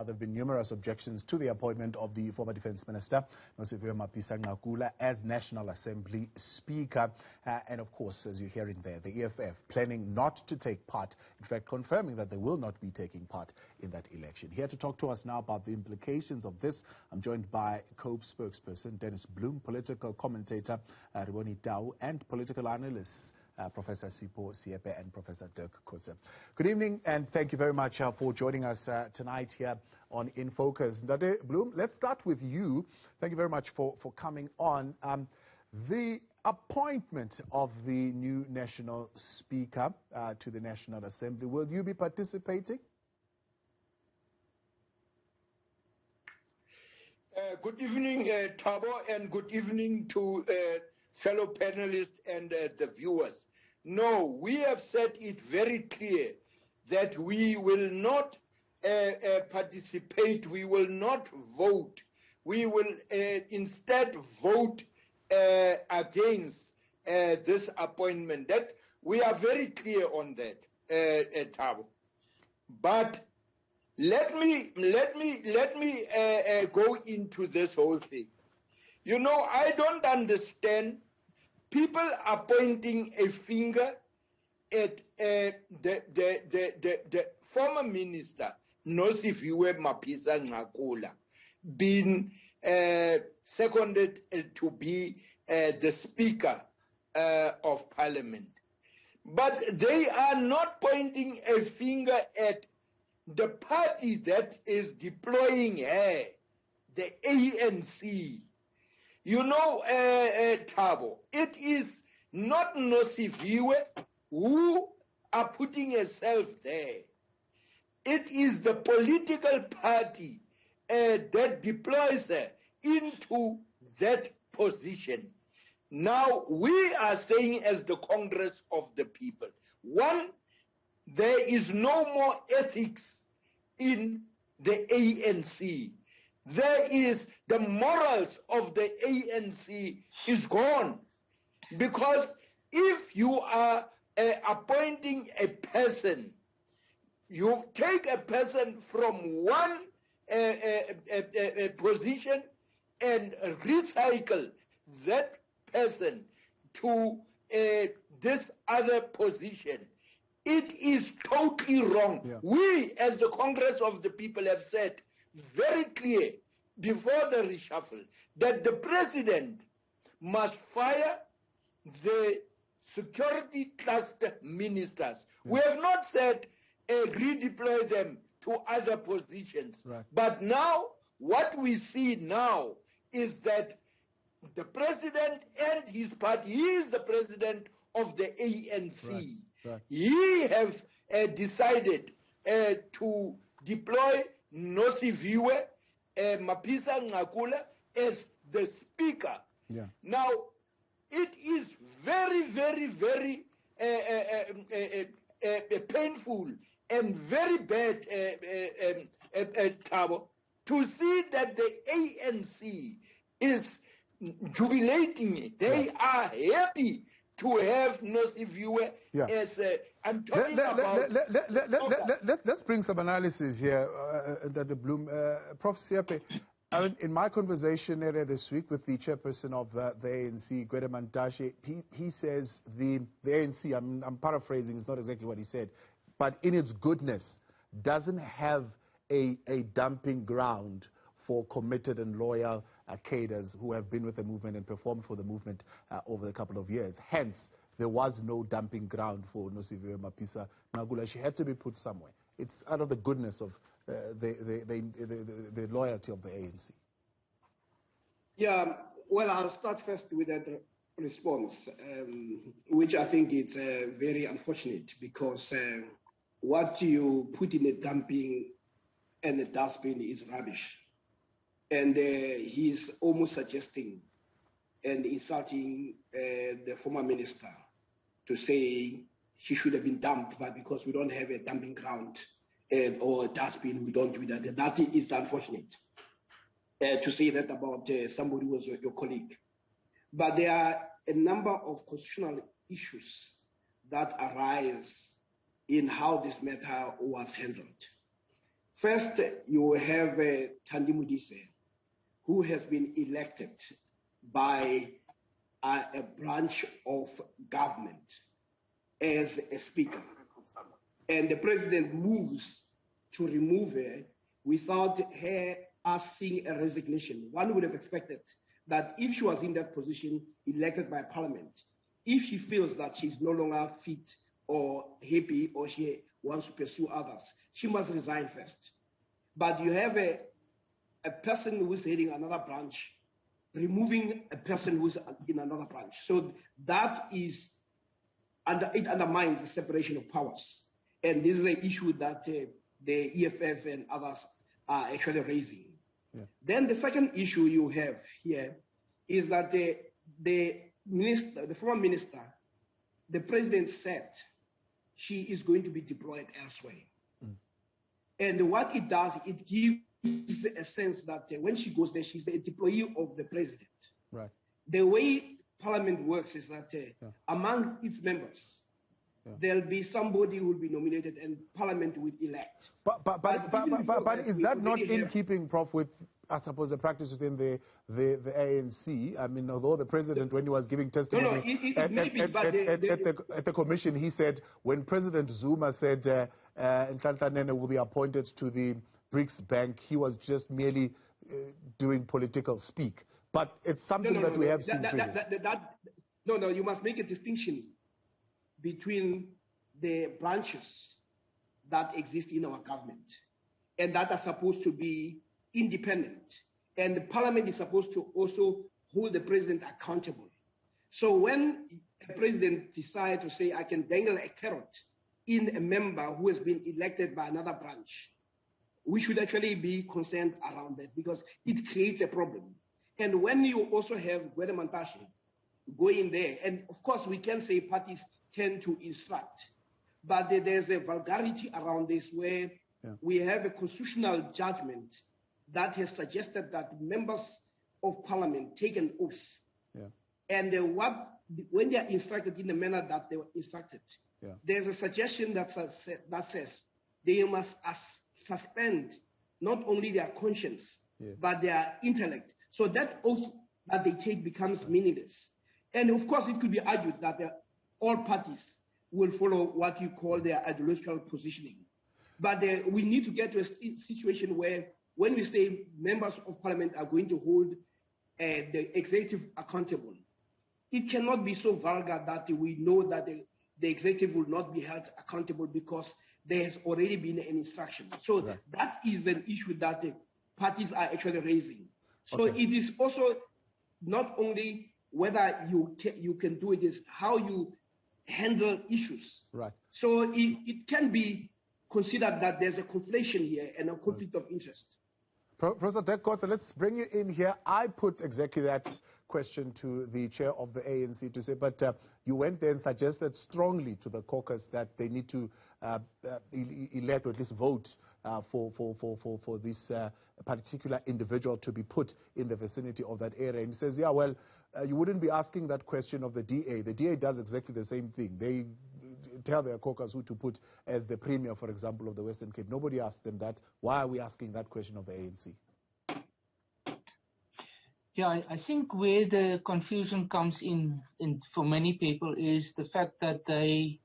there have been numerous objections to the appointment of the former Defence Minister, Nosiviwe Mapisa-Nqakula, as National Assembly Speaker. And of course, as you're hearing there, the EFF planning not to take part, in fact, confirming that they will not be taking part in that election. Here to talk to us now about the implications of this, I'm joined by COPE spokesperson Dennis Bloem, political commentator Rebone Tau, and political analysts Professor Sipho Seepe and Professor Dirk Kotze. Good evening, and thank you very much for joining us tonight here on In Focus. Dennis Bloem, let's start with you. Thank you very much for coming on. The appointment of the new National Speaker to the National Assembly, will you be participating? Good evening, Thabo, and good evening to fellow panelists and the viewers. No, we have said it very clear that we will not participate, we will not vote. We will instead vote against this appointment. That we are very clear on that, Thabo. But let me go into this whole thing. You know, I don't understand people are pointing a finger at the former minister, Nosiviwe Mapisa-Nqakula, being seconded to be the Speaker of Parliament. But they are not pointing a finger at the party that is deploying her, the ANC. You know, Thabo, it is not Nosiviwe who are putting herself there. It is the political party that deploys her into that position. Now, we are saying as the Congress of the People, one, there is no more ethics in the ANC. There is the morals of the ANC is gone, because if you are appointing a person, you take a person from one position and recycle that person to this other position. It is totally wrong. Yeah. We, as the Congress of the People, have said very clear before the reshuffle that the president must fire the security cluster ministers. Yeah. We have not said redeploy them to other positions. Right. But now, what we see now is that the president and his party, he is the president of the ANC. Right. Right. He has decided to deploy Nosiviwe Mapisa-Nqakula as the Speaker. Yeah. Now, it is very, very, very painful and very bad, Thabo, to see that the ANC is jubilating. They are happy to have Nosiviwe as I'm talking about. Let's bring some analysis here, Dr. Bloem. Prof Seepe, in my conversation earlier this week with the chairperson of the ANC, Rebone, he says the ANC, I'm paraphrasing, it's not exactly what he said, but in its goodness, doesn't have a dumping ground for committed and loyal cadres who have been with the movement and performed for the movement over a couple of years. Hence, there was no dumping ground for Nosiviwe Mapisa-Nqakula. She had to be put somewhere. It's out of the goodness of the loyalty of the ANC. Yeah, well, I'll start first with that response, which I think is very unfortunate, because what you put in a dumping and a dustbin is rubbish. And he's almost suggesting and insulting the former minister to say she should have been dumped, but because we don't have a dumping ground or a dustbin, we don't do that. And that is unfortunate to say that about somebody who was your colleague. But there are a number of constitutional issues that arise in how this matter was handled. First, you have Thandi Modise, who has been elected by a branch of government as a speaker. And the president moves to remove her without her asking a resignation. One would have expected that if she was in that position, elected by parliament, if she feels that she's no longer fit or happy or she wants to pursue others, she must resign first. But you have a person who's heading another branch, removing a person who's in another branch. So that is, it undermines the separation of powers. And this is an issue that the EFF and others are actually raising. Yeah. Then the second issue you have here is that the former minister, the president said she is going to be deployed elsewhere. Mm. And what it does, it gives a sense that when she goes there, she's a deployee of the president. Right. The way parliament works is that among its members, there'll be somebody who will be nominated and parliament will elect. But is that not in keeping, Prof, with, I suppose, the practice within the ANC? I mean, although the president, when he was giving testimony at the commission, he said, when President Zuma said Nhlanhla Nene will be appointed to the BRICS Bank, he was just merely doing political speak. But it's something that we have seen previously. No, you must make a distinction between the branches that exist in our government and that are supposed to be independent. And the parliament is supposed to also hold the president accountable. So when a president decides to say, I can dangle a carrot in a member who has been elected by another branch, we should actually be concerned around that because it creates a problem. And when you also have Gwede Mantashe going there, and of course we can say parties tend to instruct, but there's a vulgarity around this where we have a constitutional judgment that has suggested that members of parliament take an oath. Yeah. And when they are instructed in the manner that they were instructed, there's a suggestion that says they must suspend not only their conscience, but their intellect. So that oath that they take becomes meaningless. And of course, it could be argued that all parties will follow what you call their ideological positioning. But we need to get to a situation where when we say members of parliament are going to hold the executive accountable, it cannot be so vulgar that we know that the executive will not be held accountable because there has already been an instruction. So that is an issue that the parties are actually raising. So it is also not only whether you can do it, is how you handle issues. Right. So it can be considered that there's a conflation here and a conflict of interest. Professor Dirk Kotze, let's bring you in here. I put exactly that question to the chair of the ANC to say, but you went there and suggested strongly to the caucus that they need to elect or at least vote for this particular individual to be put in the vicinity of that area. And he says, yeah, well, you wouldn't be asking that question of the DA. The DA does exactly the same thing. They tell their caucus who to put as the premier, for example, of the Western Cape. Nobody asked them that. Why are we asking that question of the ANC? Yeah, I think where the confusion comes in for many people is the fact that they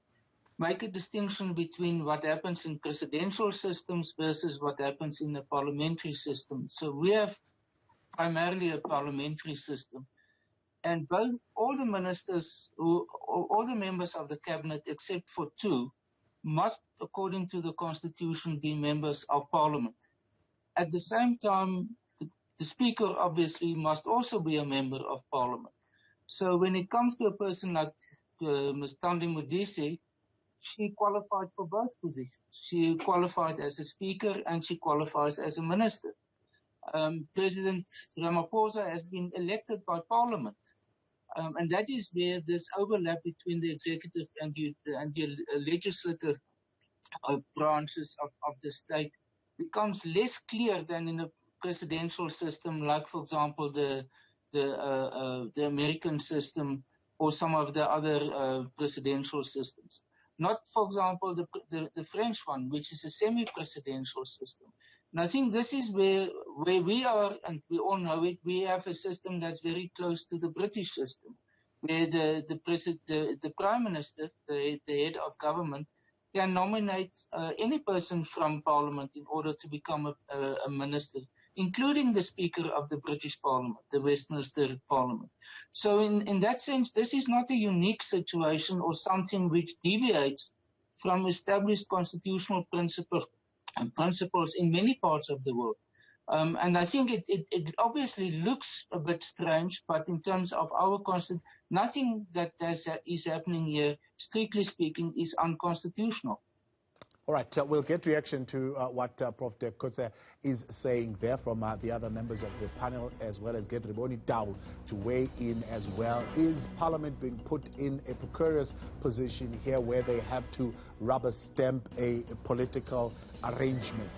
make a distinction between what happens in presidential systems versus what happens in a parliamentary system. So we have primarily a parliamentary system. And all the ministers, all the members of the cabinet, except for two, must, according to the constitution, be members of parliament. At the same time, the speaker obviously must also be a member of parliament. So when it comes to a person like Ms. Thandi Modise, she qualified for both positions. She qualified as a speaker and she qualifies as a minister. President Ramaphosa has been elected by parliament. And that is where this overlap between the executive and the legislative branches of the state becomes less clear than in a presidential system, like, for example, the American system or some of the other presidential systems. Not, for example, the French one, which is a semi-presidential system. And I think this is where we are, and we all know it, we have a system that's very close to the British system, where the Prime Minister, the head of government, can nominate any person from Parliament in order to become a minister, including the Speaker of the British Parliament, the Westminster Parliament. So in that sense, this is not a unique situation or something which deviates from established constitutional principles in many parts of the world. And I think it obviously looks a bit strange, but in terms of our constitution, nothing that is happening here, strictly speaking, is unconstitutional. All right, we'll get reaction to what Prof Dirk Kotze is saying there from the other members of the panel, as well as get Rebone Tau to weigh in as well. Is Parliament being put in a precarious position here where they have to rubber stamp a political arrangement?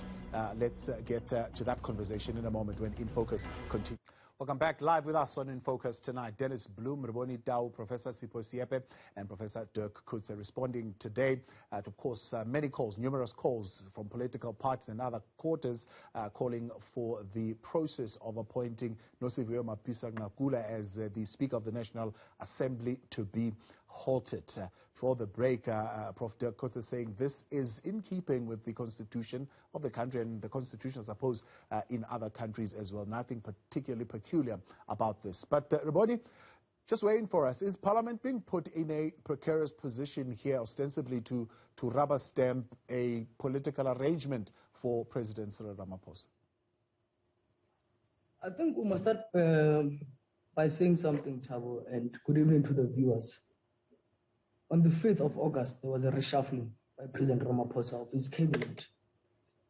Let's get to that conversation in a moment when In Focus continues. Welcome back. Live with us on In Focus tonight, Dennis Bloem, Rebone Tau, Professor Sipho Seepe, and Professor Dirk Kotze responding today to, of course, many calls, numerous calls from political parties and other quarters calling for the process of appointing Nosiviwe Mapisa-Nqakula as the Speaker of the National Assembly to be halted. For the break, Prof Dirk Kotze saying this is in keeping with the constitution of the country and the constitution, I suppose, in other countries as well. Nothing particularly peculiar about this. But Rebone, just waiting for us. Is Parliament being put in a precarious position here, ostensibly to rubber stamp a political arrangement for President Cyril Ramaphosa? I think we must start by saying something, Thabo, and good evening to the viewers. On the 5th of August, there was a reshuffling by President Ramaphosa of his cabinet.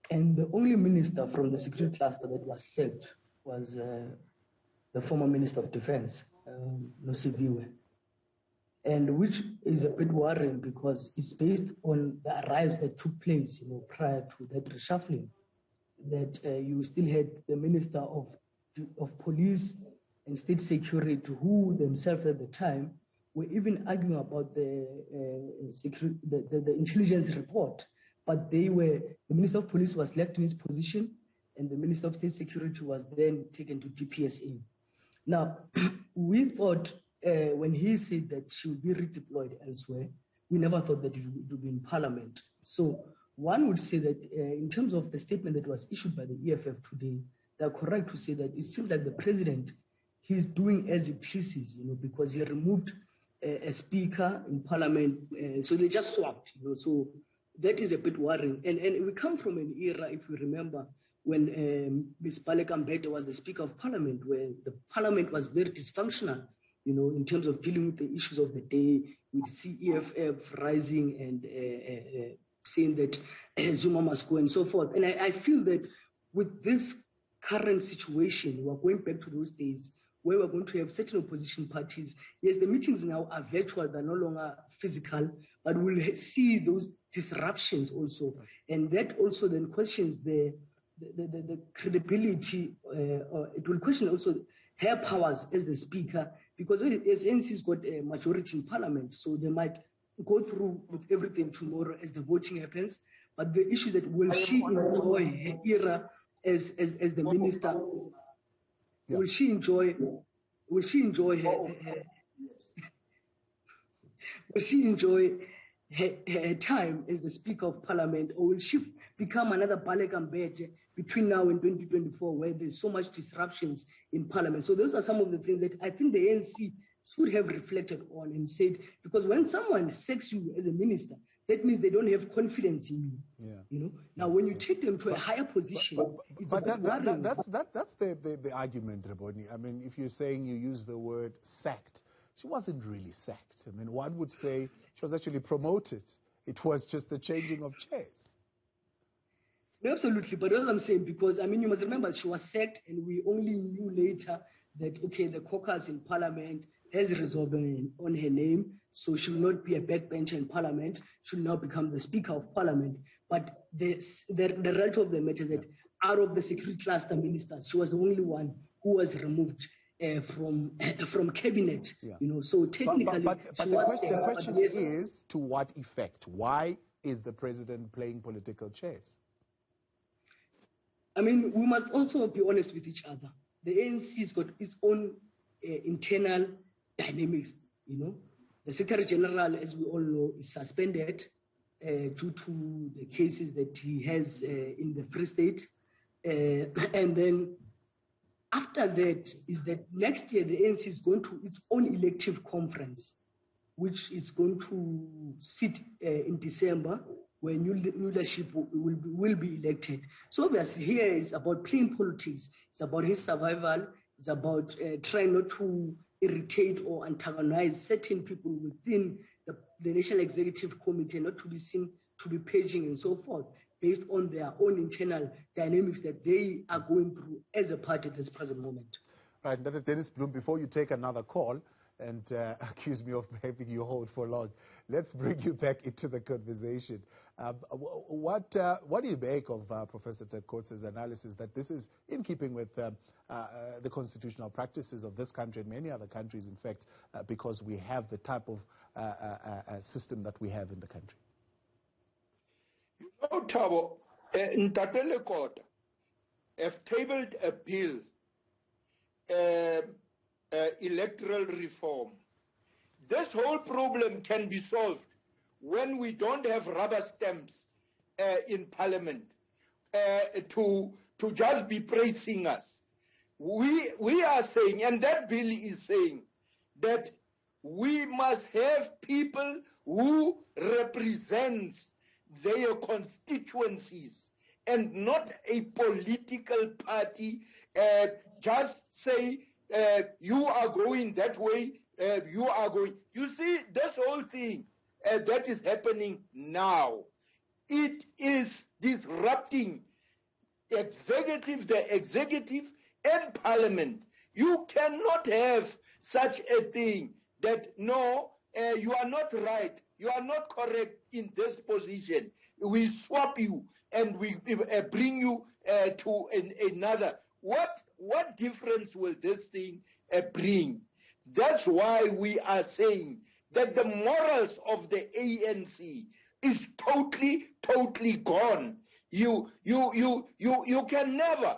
And the only minister from the security cluster that was sacked was the former Minister of Defense, Nosiviwe. And which is a bit worrying because it's based on the arrives that took place, prior to that reshuffling. That you still had the Minister of Police and State Security, who themselves at the time were even arguing about the intelligence report, but the Minister of Police was left in his position, and the Minister of State Security was then taken to DPSA. Now, we thought when he said that she would be redeployed elsewhere, we never thought that it would be in Parliament. So one would say that in terms of the statement that was issued by the EFF today, they're correct to say that it seems like the president, he's doing as he pleases, because he removed a speaker in Parliament, so they just swapped, so that is a bit worrying. And we come from an era, if you remember, when Ms. Baleka Mbete was the Speaker of Parliament, where the Parliament was very dysfunctional, in terms of dealing with the issues of the day. We'd see EFF rising and saying that Zuma must go and so forth. And I feel that with this current situation, we're going back to those days where we're going to have certain opposition parties. Yes, the meetings now are virtual, they're no longer physical, but we'll see those disruptions also. And that also then questions the credibility, it will question also her powers as the speaker, because SNC's got a majority in Parliament, so they might go through with everything tomorrow as the voting happens. But the issue that will she enjoy her era as the minister? Yeah. Will she enjoy her time as the Speaker of Parliament, or will she become another Baleka Mbete between now and 2024, where there's so much disruptions in Parliament? So those are some of the things that I think the ANC should have reflected on and said, because when someone sacks you as a minister, that means they don't have confidence in you. Yeah. Now, when you take them to a higher position, that's the argument, Rebone. I mean, if you're saying you use the word sacked, she wasn't really sacked. I mean, one would say she was actually promoted. It was just the changing of chairs. No, absolutely, but as I'm saying, because you must remember she was sacked, and we only knew later that the caucus in Parliament has resolved on her name, so she will not be a backbencher in Parliament. She will now become the Speaker of Parliament. But the reality of the matter is that out of the security cluster ministers, she was the only one who was removed from cabinet. Yeah. So technically, but the question is, to what effect? Why is the president playing political chess? I mean, we must also be honest with each other. The ANC has got its own internal dynamics, you know. The Secretary General, as we all know, is suspended due to the cases that he has in the Free State. And then after that is that next year the ANC is going to its own elective conference, which is going to sit in December, where new leadership will be elected. So obviously here it's about playing politics. It's about his survival. It's about trying not to irritate or antagonize certain people within the National Executive Committee, not to be seen to be paging and so forth, based on their own internal dynamics that they are going through as a party at this present moment. Right, that is Dennis Bloem. Before you take another call and accuse me of having you hold for long, let's bring you back into the conversation. What do you make of Professor Terkots' analysis that this is in keeping with the constitutional practices of this country and many other countries, in fact, because we have the type of system that we have in the country? You know, Thabo, Ntatele Kota have tabled a bill, electoral reform. This whole problem can be solved when we don't have rubber stamps in Parliament to just be praising us. We are saying, and that bill is saying, that we must have people who represent their constituencies and not a political party just say you are going that way, you are going. You see, this whole thing that is happening now, it is disrupting the executive and Parliament. You cannot have such a thing that, no, you are not right, you are not correct in this position. We swap you and we bring you to another. What difference will this thing bring? That's why we are saying that the morals of the ANC is totally gone. You can never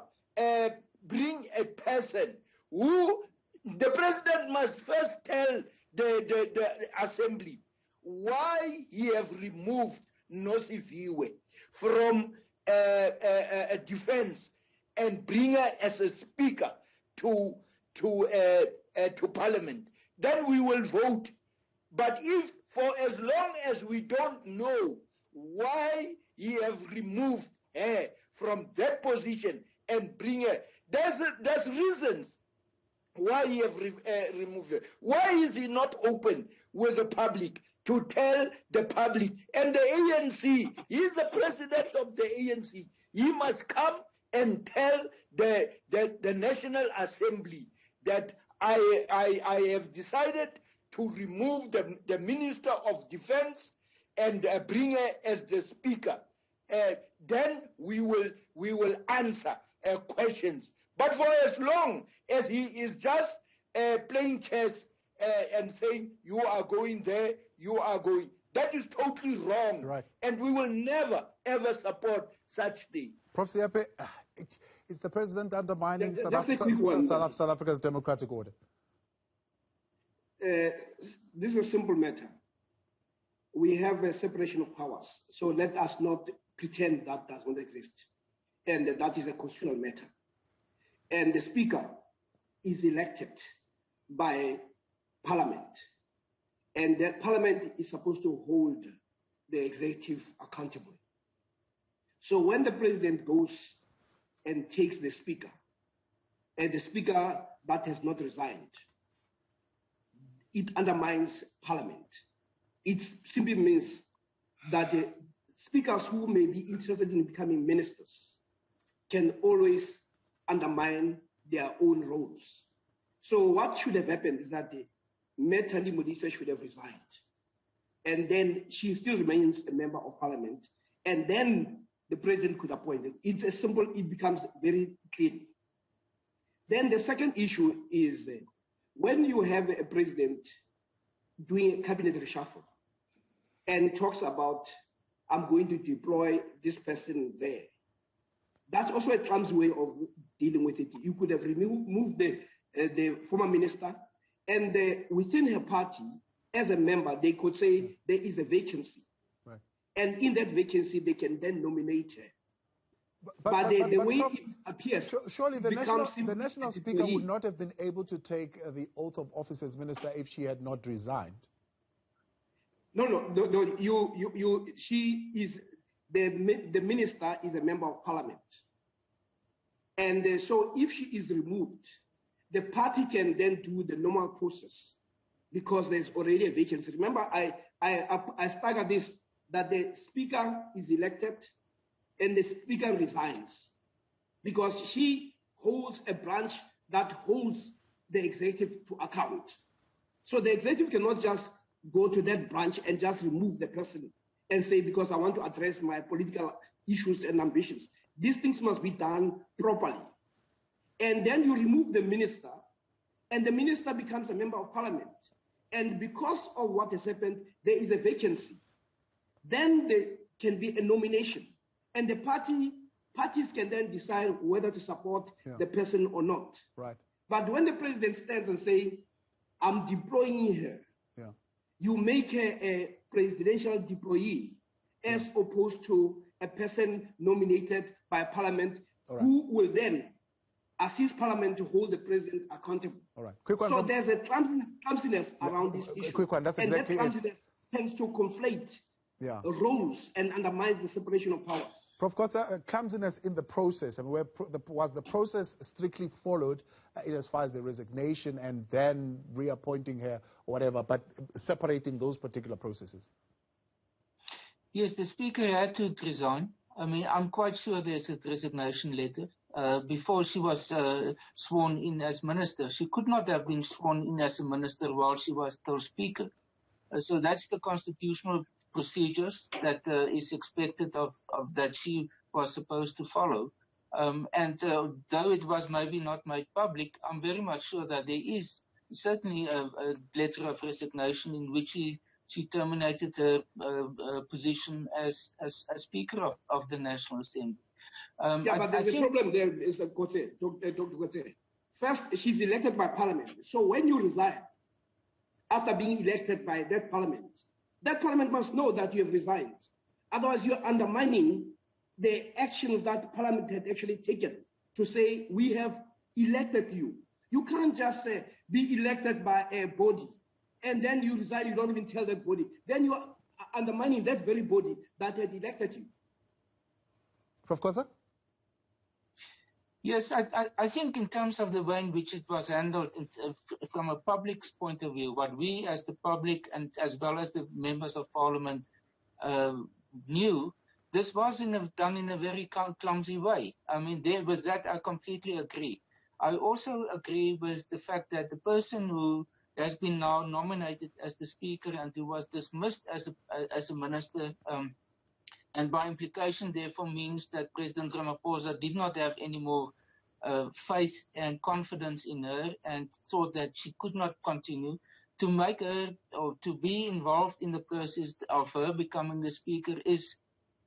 bring a person who the president must first tell the assembly why he have removed Nosiviwe from a defense and bring her as a speaker to Parliament. Then we will vote. But if for as long as we don't know why he have removed her from that position and bring her, there's reasons why he have removed her. Why is he not open with the public to tell the public? And the ANC, he's the president of the ANC. He must come and tell the National Assembly that I have decided to remove the Minister of Defense and bring her as the Speaker. Then we will answer questions. But for as long as he is just playing chess and saying you are going there, you are going, that is totally wrong. Right. And we will never ever support such thing. Prof Seepe, is the president undermining South Africa's democratic order? This is a simple matter. We have a separation of powers, so let us not pretend that does not exist. And that is a constitutional matter. And the speaker is elected by Parliament. And the Parliament is supposed to hold the executive accountable. So when the president goes and takes the speaker, and the speaker that has not resigned, it undermines Parliament. It simply means that the speakers who may be interested in becoming ministers can always undermine their own roles. So what should have happened is that the Metali Modise should have resigned. And then she still remains a member of Parliament. And then the president could appoint it. It's a simple, it becomes very clean. Then the second issue is when you have a president doing a cabinet reshuffle and talks about, I'm going to deploy this person there. That's also a clumsy way of dealing with it. You could have removed the former minister, and within her party, as a member, they could say there is a vacancy. Right. And in that vacancy, they can then nominate her. But the way it appears, surely the national speaker would not have been able to take the oath of office as minister if she had not resigned. No. She is the minister is a member of parliament, and so if she is removed, the party can then do the normal process because there's already a vacancy. Remember, I stagger this that the speaker is elected and the speaker resigns because she holds a branch that holds the executive to account. So the executive cannot just go to that branch and just remove the person and say, because I want to address my political issues and ambitions. These things must be done properly. And then you remove the minister, and the minister becomes a member of parliament. And because of what has happened, there is a vacancy. Then there can be a nomination. And the parties can then decide whether to support the person or not. Right. But when the president stands and says, I'm deploying her, you make her a presidential deployee as opposed to a person nominated by parliament who will then assist parliament to hold the president accountable. All right. Quick one. So there's a clumsiness around this issue. Quick one. That's exactly and that clumsiness tends to conflate roles and undermines the separation of powers. Prof Kotze, clumsiness in the process, and was the process strictly followed in as far as the resignation and then reappointing her or whatever, but separating those particular processes? Yes, the speaker had to resign. I mean, I'm quite sure there's a resignation letter. Before she was sworn in as minister, she could not have been sworn in as a minister while she was still speaker. So that's the constitutional procedures that is expected of that she was supposed to follow. And though it was maybe not made public, I'm very much sure that there is certainly a letter of resignation in which she terminated her position as Speaker of the National Assembly. But there's a problem there, Dr. Kotze. First, she's elected by Parliament. So when you resign, after being elected by that Parliament must know that you have resigned. Otherwise, you're undermining the actions that Parliament had actually taken to say, we have elected you. You can't just be elected by a body and then you resign, you don't even tell that body. Then you are undermining that very body that had elected you. Prof. Kotze? Yes, I think in terms of the way in which it was handled from a public's point of view, what we as the public and as well as the members of parliament knew, this was done in a very clumsy way. I mean, with that I completely agree. I also agree with the fact that the person who has been now nominated as the speaker and who was dismissed as a minister, and by implication, therefore, means that President Ramaphosa did not have any more faith and confidence in her and thought that she could not continue. To make her or to be involved in the process of her becoming the speaker is,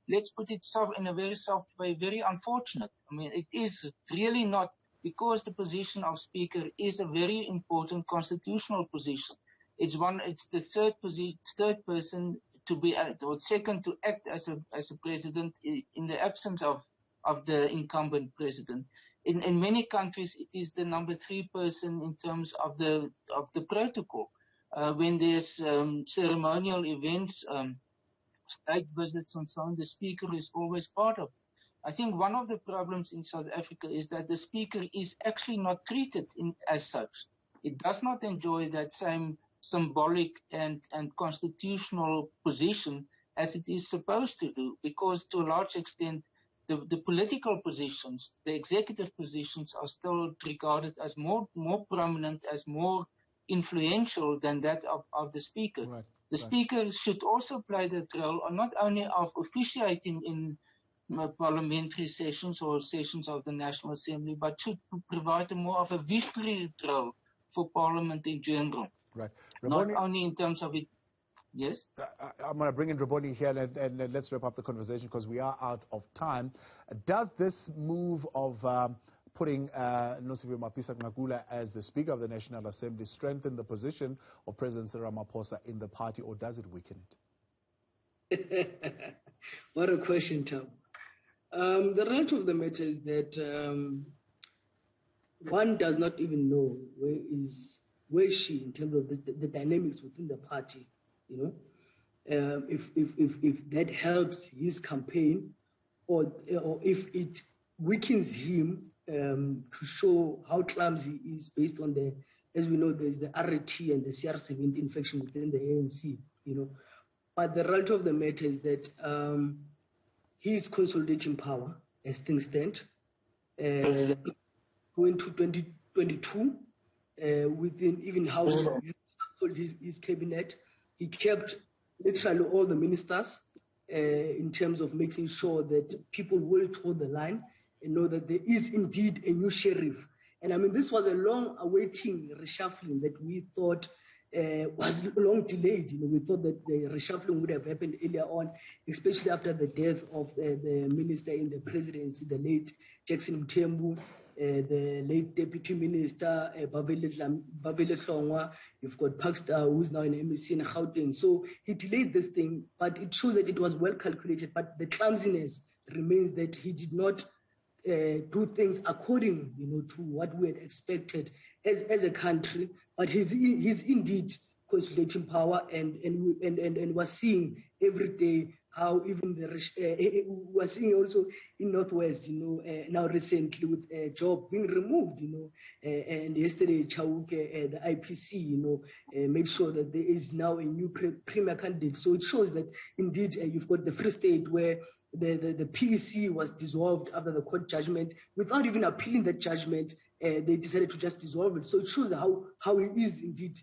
let's put it in a very soft way, very unfortunate. I mean, it is really not, because the position of speaker is a very important constitutional position. It's the third person to be, or second to act as a president in the absence of the incumbent president. In many countries, it is the number 3 person in terms of the protocol. When there's ceremonial events, state visits and so on, the speaker is always part of it. I think one of the problems in South Africa is that the speaker is actually not treated as such. It does not enjoy that same symbolic and constitutional position as it is supposed to do, because to a large extent the political positions, the executive positions, are still regarded as more prominent, as more influential than that of the speaker. Right. The speaker should also play that role, not only of officiating in parliamentary sessions or sessions of the National Assembly, but should provide more of a visionary role for Parliament in general. Right. Not only in terms of it. Yes? I'm going to bring in Rebone here and let's wrap up the conversation because we are out of time. Does this move of putting Nosiviwe Mapisa-Nqakula as the Speaker of the National Assembly strengthen the position of President Ramaphosa in the party, or does it weaken it? What a question, Tom. The reality of the matter is that one does not even know where is she in terms of the dynamics within the party. You know, if that helps his campaign, or if it weakens him to show how clumsy he is, based on the, as we know, there's the RT and the CR17 infection within the ANC. You know, but the reality of the matter is that he is consolidating power as things stand. Going to 2022, within even House, his cabinet, he kept literally all the ministers in terms of making sure that people will toe the line and know that there is indeed a new sheriff. And I mean, this was a long-awaiting reshuffling that we thought was long delayed. You know, we thought that the reshuffling would have happened earlier on, especially after the death of the minister in the presidency, the late Jackson Mthembu, the late Deputy Minister Babele Hlongwa. You've got Paxton, who's now in MEC in Gauteng. So he delayed this thing, but it shows that it was well calculated. But the clumsiness remains that he did not do things according, you know, to what we had expected as a country. But he's indeed consolidating power, and we're seeing every day how even we're seeing also in Northwest, you know, now recently with a job being removed, you know, and yesterday Chauke, the IPC, you know, made sure that there is now a new premier candidate. So it shows that indeed you've got the Free State where the PEC was dissolved after the court judgment without even appealing that judgment. They decided to just dissolve it. So it shows how he is indeed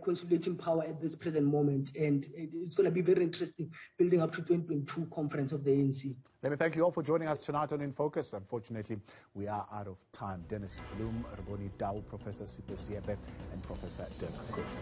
consolidating power at this present moment, and it's going to be very interesting building up to 2022 conference of the ANC. Let me thank you all for joining us tonight on In Focus. Unfortunately, we are out of time. Dennis Bloem, Rebone Tau, Professor Sipho Seepe, and Professor Dirk Kotze.